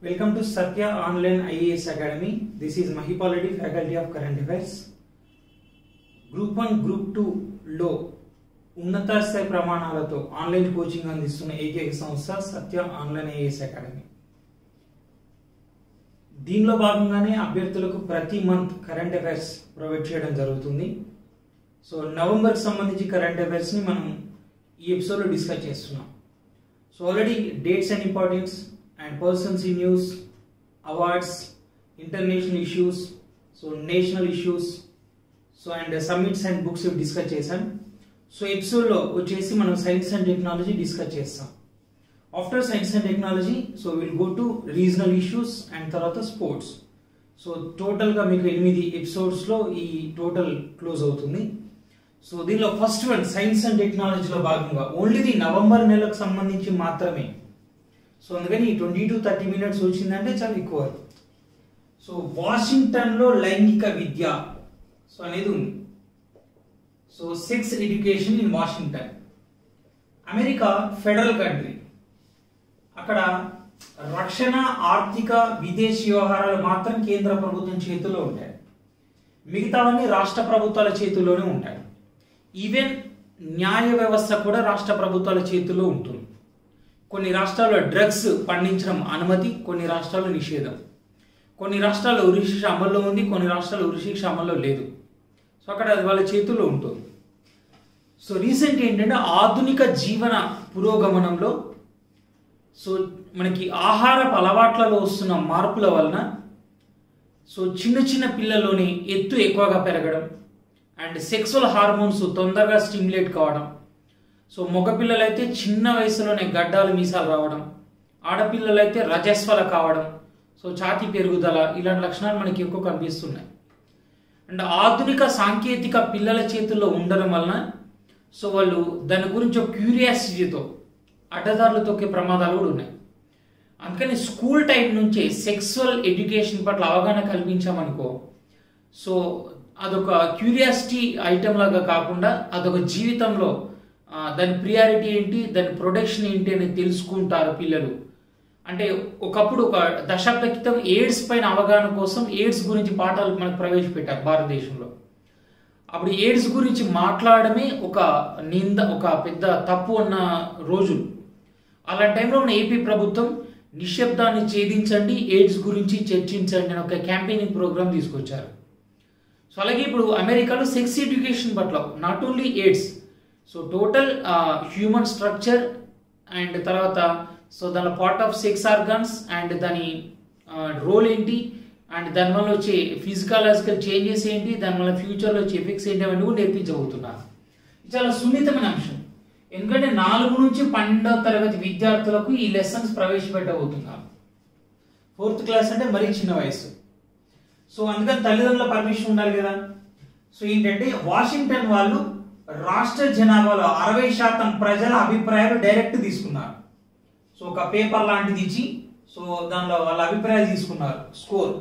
Welcome to Satya Online IAS Academy. This is Mahipal Reddy, Faculty of Current Affairs. Group 1, Group 2 లో ఉన్నత స్థాయి ప్రమాణాలతో online coaching అందిస్తున్న ఏకైక సంస్థ సత్య ఆన్లైన్ ఐఏఎస్ అకాడమీ. దీనిలో భాగంగానే అభ్యర్థులకు ప్రతి మంత్ కరెంట్ అఫైర్స్ ప్రొవైడ్ చేయడం జరుగుతుంది. సో నవంబర్కి సంబంధించి కరెంట్ అఫైర్స్ ని మనం ఈ ఎపిసోడ్లో డిస్కస్ చేస్తున్నాం. So already dates and importance and persons in news, awards, international issues, so national issues, so and summits and books we discuss chesam. So episode lo vachesi manam science and technology discuss chestam. After science and technology, so we'll go to regional issues and tarvata sports. So total ga meeku 8 episodes lo ee total close avutundi. So దీనిలో first one science and టెక్నాలజీలో భాగంగా only the November నెలకు సంబంధించి మాత్రమే. So అందుకని 20 to 30 minutes వచ్చిందంటే చాలా ఎక్కువ. సో వాషింగ్టన్ లో లైంగిక విద్య సో అనేది ఉంది. So sex education in Washington. America federal country. అక్కడ రక్షణ, ఆర్థిక, విదేశీ వ్యవహారాలు మాత్రం కేంద్ర ప్రభుత్వం చేతుల్లో ఉంటాయి. మిగతావన్నీ రాష్ట్ర ప్రభుత్వాల చేతుల్లోనే ఉంటాయి. ఈవెన్ న్యాయ వ్యవస్థ కూడా రాష్ట్ర ప్రభుత్వాల చేతుల్లో ఉంటుంది. కొన్ని రాష్ట్రాల్లో డ్రగ్స్ పండించడం అనుమతి, కొన్ని రాష్ట్రాల్లో నిషేధం. కొన్ని రాష్ట్రాల్లో ఉరిశిక్ష అమల్లో ఉంది, కొన్ని రాష్ట్రాల్లో ఉరిశిక్ష అమల్లో లేదు. సో అక్కడ అది వాళ్ళ చేతుల్లో ఉంటుంది. సో రీసెంట్ ఏంటంటే ఆధునిక జీవన పురోగమనంలో సో మనకి ఆహారపు అలవాట్లలో వస్తున్న మార్పుల వలన సో చిన్న చిన్న పిల్లల్లోని ఎత్తు ఎక్కువగా పెరగడం అండ్ సెక్సువల్ హార్మోన్స్ తొందరగా స్టిమ్యులేట్ కావడం. సో మగపిల్లలైతే చిన్న వయసులోనే గడ్డాలు మీసాలు రావడం, ఆడపిల్లలైతే రజస్వల కావడం, సో ఛాతీ పెరుగుదల, ఇలాంటి లక్షణాలు మనకి ఎక్కువ కనిపిస్తున్నాయి. అండ్ ఆధునిక సాంకేతిక పిల్లల చేతుల్లో ఉండడం వలన సో వాళ్ళు దాని గురించి ఒక క్యూరియాసిటీతో అడ్డదారులు తొక్కే ప్రమాదాలు కూడా ఉన్నాయి. అందుకని స్కూల్ టైం నుంచే సెక్సువల్ ఎడ్యుకేషన్ పట్ల అవగాహన కల్పించామనుకో సో అదొక క్యూరియాసిటీ ఐటమ్ లాగా కాకుండా అదొక జీవితంలో దాని ప్రియారిటీ ఏంటి, దాని ప్రొటెక్షన్ ఏంటి అనేది తెలుసుకుంటారు పిల్లలు. అంటే ఒకప్పుడు ఒక దశాబ్ద క్రితం ఎయిడ్స్ పైన అవగాహన కోసం ఎయిడ్స్ గురించి పాఠాలు మనకు ప్రవేశపెట్టారు భారతదేశంలో. అప్పుడు ఎయిడ్స్ గురించి మాట్లాడమే ఒక పెద్ద తప్పు అన్న రోజులు. అలాంటి టైంలో మన ఏపీ ప్రభుత్వం నిశ్శబ్దాన్ని ఛేదించండి, ఎయిడ్స్ గురించి చర్చించండి అని ఒక క్యాంపెయినింగ్ ప్రోగ్రామ్ తీసుకొచ్చారు. సో అలాగే ఇప్పుడు అమెరికాలో సెక్స్ ఎడ్యుకేషన్ పట్ల not only AIDS, so total human structure and తర్వాత సో దాని part of sex organs and దాని రోల్ ఏంటి అండ్ దానివల్ల వచ్చే ఫిజికలాజికల్ చేంజెస్ ఏంటి, దానివల్ల ఫ్యూచర్లో వచ్చే ఎఫెక్ట్స్ ఏంటి అవన్నీ కూడా నేర్పించబోతున్నారు. ఇది చాలా సున్నితమైన అంశం. ఎందుకంటే 4 నుంచి 12వ తరగతి విద్యార్థులకు ఈ లెసన్స్ ప్రవేశపెట్టబోతున్నారు. 4th క్లాస్ అంటే మరీ చిన్న వయసు. సో అందుకని తల్లిదండ్రుల పర్మిషన్ ఉండాలి కదా. సో ఏంటంటే వాషింగ్టన్ వాళ్ళు రాష్ట్ర జనాభాలో 60% ప్రజల అభిప్రాయాలు డైరెక్ట్ తీసుకున్నారు. సో ఒక పేపర్ లాంటిది ఇచ్చి సో దానిలో వాళ్ళ అభిప్రాయాలు తీసుకున్నారు స్కోర్.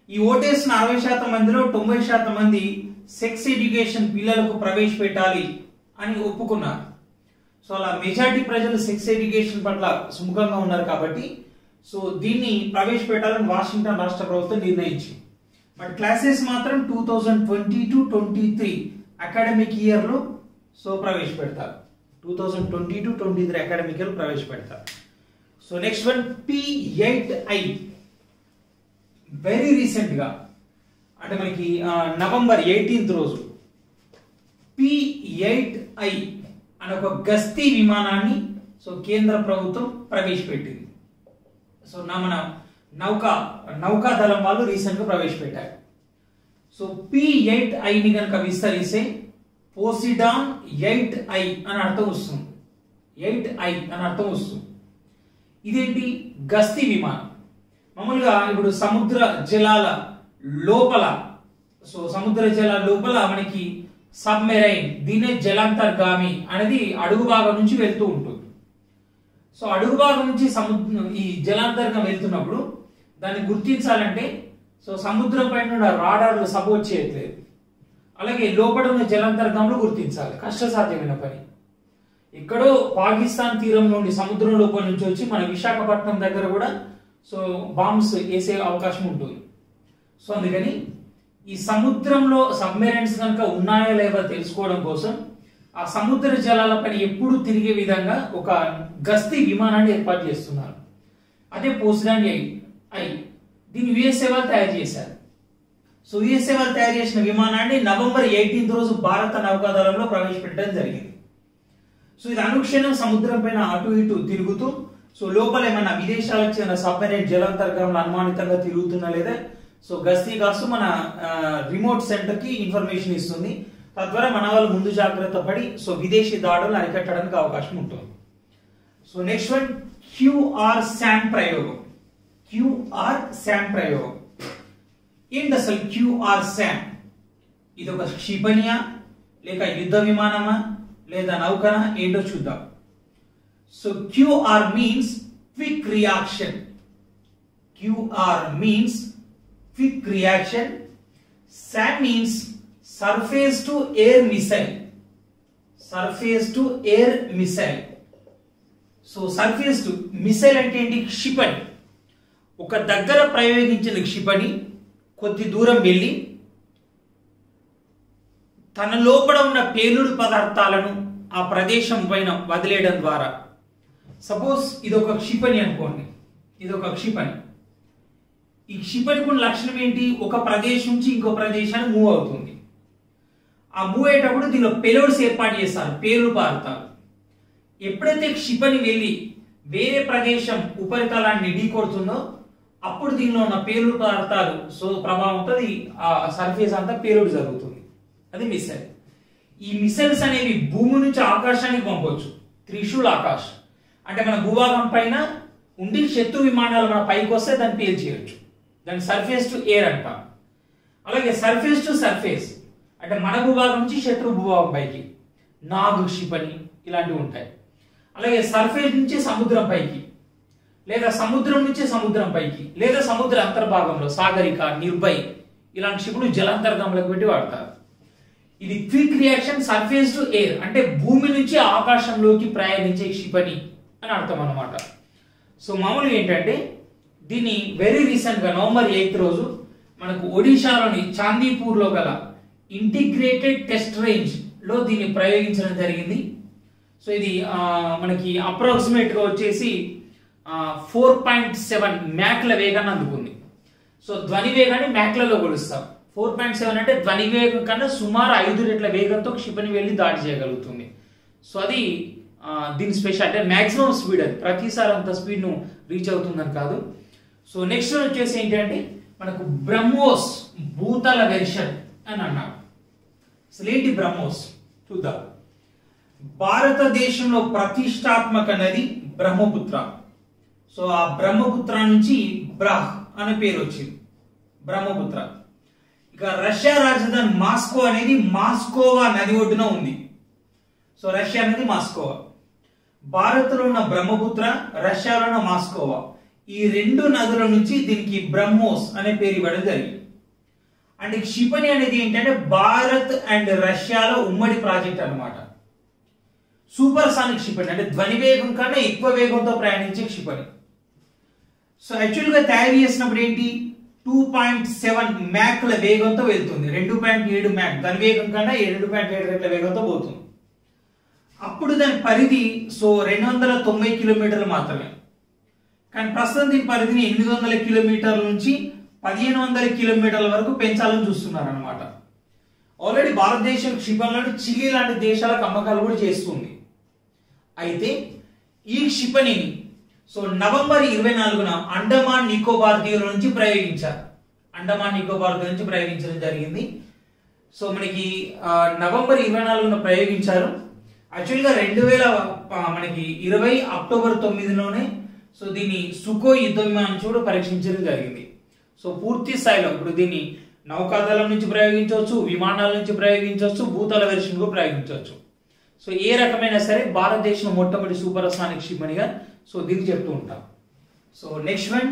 ఈ ఓటేసిన 60% మందిలో 90% మంది సెక్స్ ఎడ్యుకేషన్ పిల్లలకు ప్రవేశపెట్టాలి అని ఒప్పుకున్నారు. సో అలా మెజారిటీ ప్రజలు సెక్స్ ఎడ్యుకేషన్ పట్ల సుముఖంగా ఉన్నారు కాబట్టి సో దీన్ని ప్రవేశపెట్టాలని వాషింగ్టన్ రాష్ట్ర ప్రభుత్వం నిర్ణయించింది. బట్ క్లాసెస్ మాత్రం 2022-23 అకాడమిక్ ఇయర్ లో సో ప్రవేశపెడతారు. 2022-23 అకాడమిక్ ఇయర్ ప్రవేశపెడతారు. So next one P8I. Very recent గా అంటే మనకి నవంబర్ 18th రోజు P8I అనే ఒక గస్తీ విమానాన్ని సో కేంద్ర ప్రభుత్వం ప్రవేశపెట్టింది. సో మన నౌకాదళం వాళ్ళు రీసెంట్ గా ప్రవేశపెట్టారు. సో P8I ని కనుక విస్తరిస్తే పోసిడాన్ 8I అని అర్థం వస్తుంది. 8I అని అర్థం వస్తుంది. ఇదేంటి? గస్తీ విమానం. మామూలుగా ఇప్పుడు సముద్ర జలాల లోపల మనకి సబ్మెరైన్, దీనే జలాంతర్గామి అనేది అడుగు భాగం నుంచి వెళ్తూ ఉంటుంది. సో అడుగు భాగం నుంచి ఈ జలాంతర్గం వెళ్తున్నప్పుడు దాన్ని గుర్తించాలంటే సో సముద్రం పైన రాడార్లు సపోర్ట్ చేయట్లేదు. అలాగే లోపల ఉన్న జలాంతర్గంలో గుర్తించాలి, కష్టసాధ్యమైన పని. ఎక్కడో పాకిస్తాన్ తీరం నుండి సముద్రం లోపల నుంచి వచ్చి మన విశాఖపట్నం దగ్గర కూడా సో బాంబ్స్ వేసే అవకాశం ఉంటుంది. సో అందుకని ఈ సముద్రంలో సబ్మెరైన్స్ కనుక ఉన్నాయా లేవో తెలుసుకోవడం కోసం ఆ సముద్ర జలాలపైన ఎప్పుడు తిరిగే విధంగా ఒక గస్తీ విమానాన్ని ఏర్పాటు చేస్తున్నారు. అదే పోసిడాన్ ఐ. దీన్ని యుఎస్ఏ వాళ్ళు తయారు చేశారు. సో యుఎస్ఏ వాళ్ళు తయారు చేసిన విమానాన్ని నవంబర్ 18 రోజు భారత నౌకాదళంలో ప్రవేశపెట్టడం జరిగింది. సో ఇది అనుక్షణం సముద్రం పైన అటు ఇటు తిరుగుతూ సో లోపల ఏమన్నా విదేశాలకు చెందిన సబ్మెరైన్ జలాంతర్గంలో అనుమానితంగా తిరుగుతున్నా లేదా సో గస్తీ కాస్తూ మన రిమోట్ సెంటర్ కి ఇన్ఫర్మేషన్ ఇస్తుంది. తద్వారా మన వాళ్ళు ముందు జాగ్రత్త పడి సో విదేశీ దాడులను అరికట్టడానికి అవకాశం ఉంటుంది. సో నెక్స్ట్ వన్ QRSAM ప్రయోగం. QRSAM ప్రయోగం ఏంటి అసలు QRSAM? ఇది ఒక క్షిపణియా లేక యుద్ధ విమానమా లేదా నౌకనా ఏంటో చూద్దాం. So QR means quick reaction. QR means quick reaction. SAM means surface to air missile. Surface to air missile. So surface to missile అంటే ఏంటి? క్షిపణి. ఒక దగ్గర ప్రయోగించిన క్షిపణి కొద్ది దూరం వెళ్ళి తన లోపల ఉన్న పేలుడు పదార్థాలను ఆ ప్రదేశం పైన వదిలేయడం ద్వారా, సపోజ్ ఇది ఒక క్షిపణి అనుకోండి, ఇది ఒక క్షిపణి. ఈ క్షిపణికి ఉన్న లక్షణం ఏంటి? ఒక ప్రదేశం నుంచి ఇంకో ప్రదేశానికి మూవ్ అవుతుంది. ఆ మూవ్ అయ్యేటప్పుడు దీనిలో పేలోడ్స్ ఏర్పాటు చేస్తారు, పేలుడు పదార్థాలు. ఎప్పుడైతే క్షిపణి వెళ్ళి వేరే ప్రదేశం ఉపరితలాన్ని ఢీకొడుతుందో అప్పుడు దీనిలో ఉన్న పేలుడు పదార్థాలు సో ప్రభావంతో ఆ సర్ఫేస్ అంతా పేలుడు జరుగుతుంది. అది మిసైల్. ఈ మిసైల్స్ అనేవి భూమి నుంచి ఆకాశానికి పంపవచ్చు. త్రిశూల్ ఆకాశ్ అంటే మన భూభాగం పైన ఉండి శత్రు విమానాలు మన పైకి వస్తే దాన్ని పేల్చేయచ్చు. దాన్ని సర్ఫేస్ టు ఎయిర్ అంటాం. అలాగే సర్ఫేస్ టు సర్ఫేస్ అంటే మన భూభాగం నుంచి శత్రు భూభాగం పైకి నాగు క్షిపణి ఇలాంటివి ఉంటాయి. అలాగే సర్ఫేస్ నుంచి సముద్రం పైకి లేదా సముద్రం నుంచి సముద్రం పైకి లేదా సముద్ర అంతర్భాగంలో సాగరిక, నిర్భయ్ ఇలాంటి క్షిపణులు జలాంతర్గంలోకి పెట్టి వాడతారు. ఇది quick reaction surface to air అంటే భూమి నుంచి ఆకాశంలోకి ప్రయాణించే క్షిపణి అని అర్థం అన్నమాట. సో మామూలుగా ఏంటంటే దీన్ని వెరీ రీసెంట్ గా నవంబర్ 8 రోజు మనకు ఒడిశాలోని చాందీపూర్ లో గల ఇంటిగ్రేటెడ్ టెస్ట్ రేంజ్ లో దీన్ని ప్రయోగించడం జరిగింది. సో ఇది మనకి అప్రాక్సిమేట్ గా వచ్చేసి 4.7 మ్యాక్ల వేగాన్ని అందుకుంది. సో ధ్వని వేగాన్ని మ్యాక్లలో కొలుస్తాం. 4.7 అంటే ధ్వని వేగం కన్నా సుమారు 5 రెట్ల వేగంతో క్షిపణి వెళ్ళి దాడి చేయగలుగుతుంది. సో అది దీని స్పెషల్ అంటే మాక్సిమం స్పీడ్. అది ప్రతిసారి అంత స్పీడ్ ను రీచ్ అవుతుందని కాదు. సో నెక్స్ట్ వచ్చేసి ఏంటంటే మనకు బ్రహ్మోస్ భూతల వెర్షన్ అని అన్నాం. అసలు ఏంటి బ్రహ్మోస్ చూద్దాం. భారతదేశంలో ప్రతిష్టాత్మక నది బ్రహ్మపుత్ర. సో ఆ బ్రహ్మపుత్ర నుంచి బ్రాహ్ అనే పేరు వచ్చింది, బ్రహ్మపుత్ర. ఇక రష్యా రాజధాని మాస్కో అనేది మాస్కోవా నది ఒడ్డున ఉంది. సో రష్యా అనేది మాస్కోవా. భారత్లో ఉన్న బ్రహ్మపుత్ర, రష్యాలో ఉన్న మాస్కోవా, ఈ రెండు నదుల నుంచి దీనికి బ్రహ్మోస్ అనే పేరు ఇవ్వడం జరిగింది. అండ్ క్షిపణి అనేది ఏంటంటే భారత్ అండ్ రష్యాలో ఉమ్మడి ప్రాజెక్ట్ అన్నమాట. సూపర్ సానిక్ క్షిపణి అంటే ధ్వని వేగం కన్నా ఎక్కువ వేగంతో ప్రయాణించే క్షిపణి. సో యాక్చువల్ గా తయారు చేసినప్పుడు ఏంటి 2.7 మ్యాక్ల వేగంతో వెళ్తుంది. 2.7 మ్యాక్ ధ్వని వేగం కన్నా 2.7 రెట్ల వేగంతో పోతుంది. అప్పుడు దాని పరిధి సో 290 కిలోమీటర్లు మాత్రమే. కానీ ప్రస్తుతం దీని పరిధిని 800 కిలోమీటర్ల నుంచి 1500 కిలోమీటర్ల వరకు పెంచాలని చూస్తున్నారు అనమాట. ఆల్రెడీ భారతదేశం క్షిపణులను చిలీ లాంటి దేశాలకు అమ్మకాలు కూడా చేస్తుంది. అయితే ఈ క్షిపణిని సో నవంబర్ 24న అండమాన్ నికోబార్ దీవుల నుంచి ప్రయోగించారు. అండమాన్ నికోబార్ దీవుల నుంచి ప్రయోగించడం జరిగింది. సో మనకి నవంబర్ 24న ప్రయోగించారు. యాక్చువల్గా 2020 అక్టోబర్ 9లోనే సో దీన్ని సుకోయ్ యుద్ధ విమానం కూడా పరీక్షించడం జరిగింది. సో పూర్తి స్థాయిలో ఇప్పుడు దీన్ని నౌకాదళం నుంచి ప్రయోగించవచ్చు, విమానాల నుంచి ప్రయోగించవచ్చు, భూతల వెర్షన్ కూడా ప్రయోగించవచ్చు. సో ఏ రకమైన సరే భారతదేశం మొట్టమొదటి సూపర్ సానిక్ క్షిపణిగా సో దీనికి చెప్తూ ఉంటాం. So next one